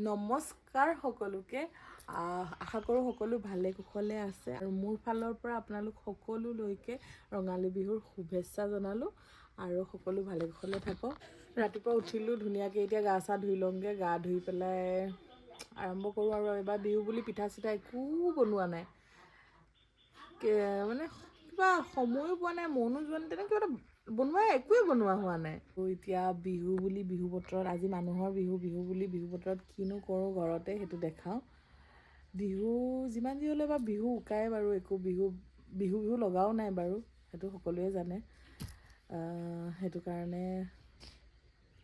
নমস্কাৰ সকলোকে আশা কৰোঁ সকলো ভালে কুশলে আছে আৰু মোৰ ফালৰ পৰা আপোনালোক সকলোলৈকে ৰঙালী বিহুৰ শুভেচ্ছা জনালোঁ আৰু সকলো ভালে কুশলে থাকক। ৰাতিপুৱা উঠিলোঁ ধুনীয়াকৈ, এতিয়া গা চা ধুই লওঁগৈ, গা ধুই পেলাই আৰম্ভ কৰোঁ আৰু এবাৰ বিহু বুলি পিঠা চিঠা একো বনোৱা নাই, মানে কিবা সময়ো পোৱা নাই, মনো যোৱা নাই, তেনেকৈ কিবা এটা বনোৱা একোৱেই বনোৱা হোৱা নাই। এতিয়া বিহু বুলি বিহু বতৰত, আজি মানুহৰ বিহু, বিহু বুলি বিহু বতৰত কিনো কৰোঁ ঘৰতে সেইটো দেখাওঁ। বিহু যিমান যি হ'লে বা বিহু উকাই বাৰু, একো বিহু বিহু বিহু লগাও নাই বাৰু, সেইটো সকলোৱে জানে। সেইটো কাৰণে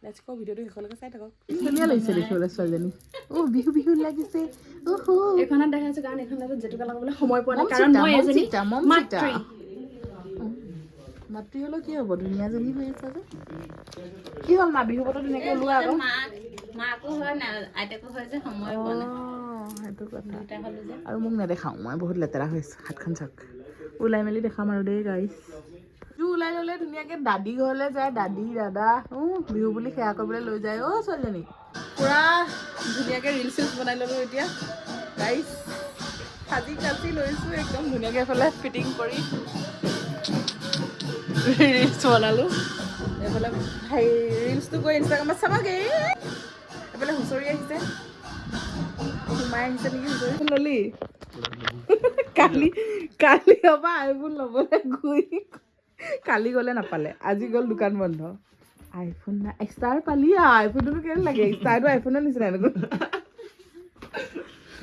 লেটছ গো, ভিডিঅ'টো শেষলৈকে চাই থাকক। ধুনীয়া লাগিছে দেখিবলৈ ছোৱালীজনী। বিহু বিহু লাগিছে। এইখনত দেখাইছো কাৰণ এইখনত জেতুকা লগাবলৈ সময় পোৱা নাই, কাৰণ মই এজনী মাতৃ। মাতৃ হ'লেও কি হ'ব, ধুনীয়াজনী হৈ আছে যে। কি হ'ল মা, বিহু বতৰ ধুনীয়াকৈ ওলোৱা আকৌ। মাকো হয় না আইতাকো হয় যে, সময় পোৱা নাই। সেইটো কথা। দুটা হ'লো যে। আৰু মোক নেদেখাওঁ, মই বহুত লেতেৰা হৈছোঁ, হাতখন চাওক। ওলাই মেলি দেখাম আৰু দেই গাইছ। ওলাই ল'লে ধুনীয়াকৈ দাদী ঘৰলৈ যায়, দাদী দাদা বিহু বুলি সেৱা কৰিবলৈ লৈ যায়। ছোৱালীজনী পূৰা ধুনীয়াকৈ ৰিলচ চিলচ বনাই ল'লোঁ এতিয়া গাইছ। সাজি কাচি লৈছোঁ একদম ধুনীয়াকৈ, এইফালে ফিটিং কৰি ৰিলচ বনালোঁ। এইফালে হেৰি ৰিলচটো কৰি ইনষ্টাগ্ৰামত চাবগৈ। এইফালে হুঁচৰি আহিছে, সোমাই আহিছে নেকি হুঁচৰি ল'লি? কালি হ'ব আইফোন ল'বলৈ গৈ কালি গ'লে নাপালে, আজি গ'ল দোকান বন্ধ। আইফোন নাই, ষ্টাৰ পালি আৰু আইফোনটোতো কেনে লাগে, ষ্টাৰটো আইফোনৰ নিচিনা দেখোন।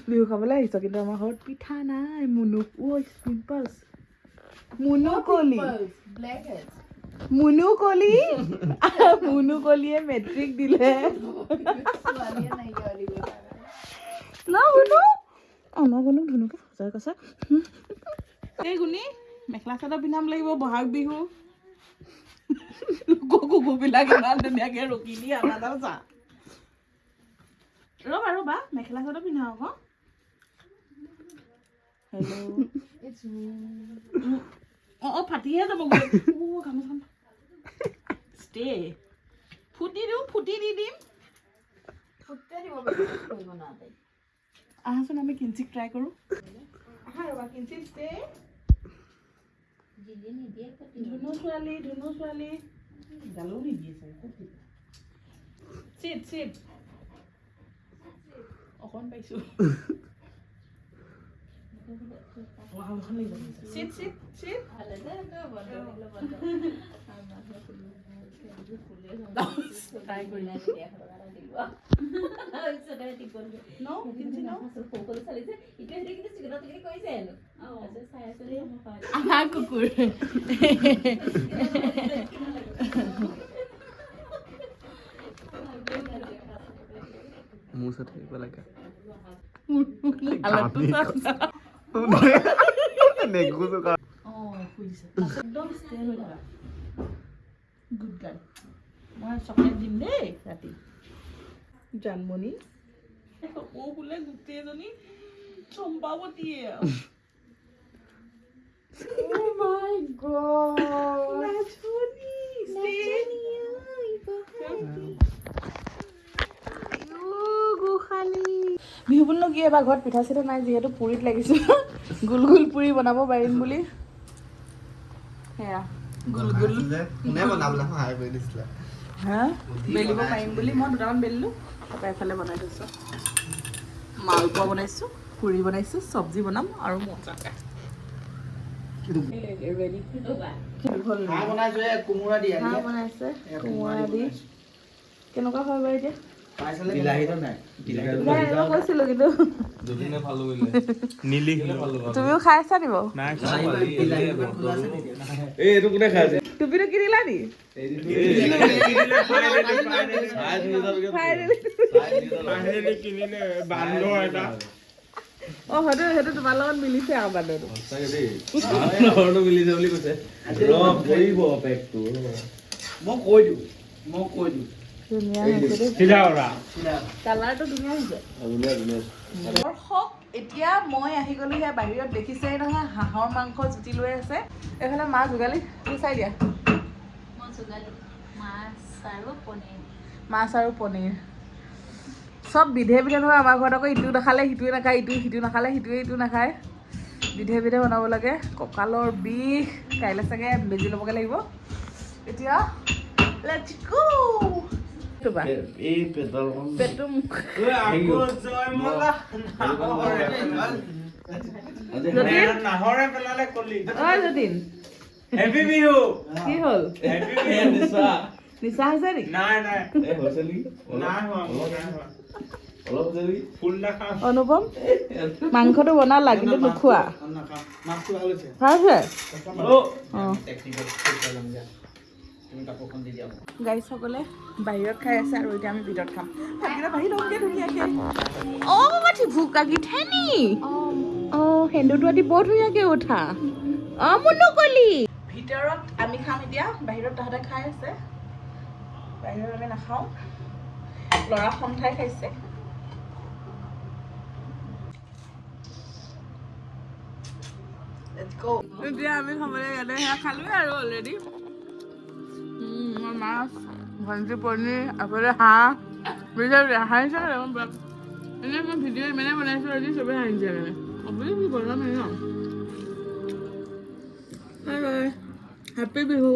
বিহু খাবলৈ আহিছ, কিন্তু আমাৰ ঘৰত পিঠা নাই। মুনু চিম্পলছ, মুনু কলিয়ে মেট্ৰিক দিলে। আমাৰ কোনো ধুনুকে সঁচাই কৈছে। এই গুণী মেখেলা চাদৰ পিন্ধাম লাগিব, বহাগ বিহু। কুকুৰবিলাক ইমান ধুনীয়াকৈ ৰখি দি আনাডাল চা। ৰ'বা মেখেলা চাদৰ পিন্ধাওঁ আকৌ। হেল্ল'। ফাটিহে যাব গৈ। গামোচাখন ষ্টে ফুটি দি দিম। আহাচোন আমি কিঞ্চিক ট্ৰাই কৰোঁ। ৰ'বা কিঞ্চিক ষ্টে। ধুনু ছোৱালী গালো নিদিয়ে চাগে। চিট অকণ পাইছোঁ। কুকুৰ মোৰ ওচৰত থাকিব লাগে। মই চকলেট দিম দেই ৰাতি। জানমণি বোলে গোটেইজনী চম্পাৱতীয়ে। বিহু বুলিনো কি, এবাৰ ঘৰত পিঠা চিঠা নাই, যিহেতু পুৰিত লাগিছোঁ। গোল গোল পুৰি বনাব পাৰিম বুলি। সেয়া বেলিব পাৰিম বুলি মই দুটামান বেলিলোঁ। তাৰপৰা এফালে বনাই থৈছোঁ, মালপোৱা বনাইছোঁ, পুৰি বনাইছোঁ, চব্জি বনাম আৰু মজাকৈ কোমোৰা দি। কেনেকুৱা হয় বাৰু এতিয়া? কৈছিলো কিন্তু তুমিও খাই আছা নি বাৰু? টুপিটো কিনিলা নি? সেইটো তোমাৰ লগত মিলিছে আৰু বান্দৰটো। ধুনীয়া হৈছে দেই, কালাৰটো ধুনীয়া হৈছে। এতিয়া মই আহি গ'লো সেয়া বাহিৰত, দেখিছেই নহয় হাঁহৰ মাংস জুতি লৈ আছে। এইফালে মা যোগালী, তুমি চাই দিয়া। মাছ আৰু পনীৰ চব বিধে বিধে নহয় আমাৰ ঘৰত আকৌ ইটো নাখালে সিটোৱে নাখায় সিটো নাখালে সিটো নাখায় বিধে বিধে বনাব লাগে কঁকালৰ বিষ কাইলৈ চাগে বেজি ল'বগৈ লাগিব এতিয়া লেটছ গো পেটটো যতীন কি হ'ল নিচা হৈছে নেকি অনুপম মাংসটো বনালা কিন্তু নোখোৱা ভাল হৈছে গাইসকলে বাহিৰত খাই আছে আৰু এতিয়া আমি ভিতৰত খাম ভাতকেইটা বাঢ়ি লওঁগে ধুনীয়াকে মাথি ভোক লাগিঠে নি সেন্দুৰটো আদি বৰ ধুনীয়াকে উঠা মোৰ নকলি ভিতৰত আমি খাম এতিয়া বাহিৰত তাহাঁতে খাই আছে বাহিৰত আমি নাখাওঁ ল'ৰা সন্থাই খাইছে এতিয়া আমি খাবলৈ ইয়াতে সেয়া খালোৱে আৰু অলৰেডি মাছ ভণ্টি পনীৰ আগতে হাঁহ হাঁহিছে এনেই মই ভিডিঅ' ইমানে বনাইছোঁ আজি চবেই হাঁহিছে মানে আপুনি কি বনাম ন হেপী বিহু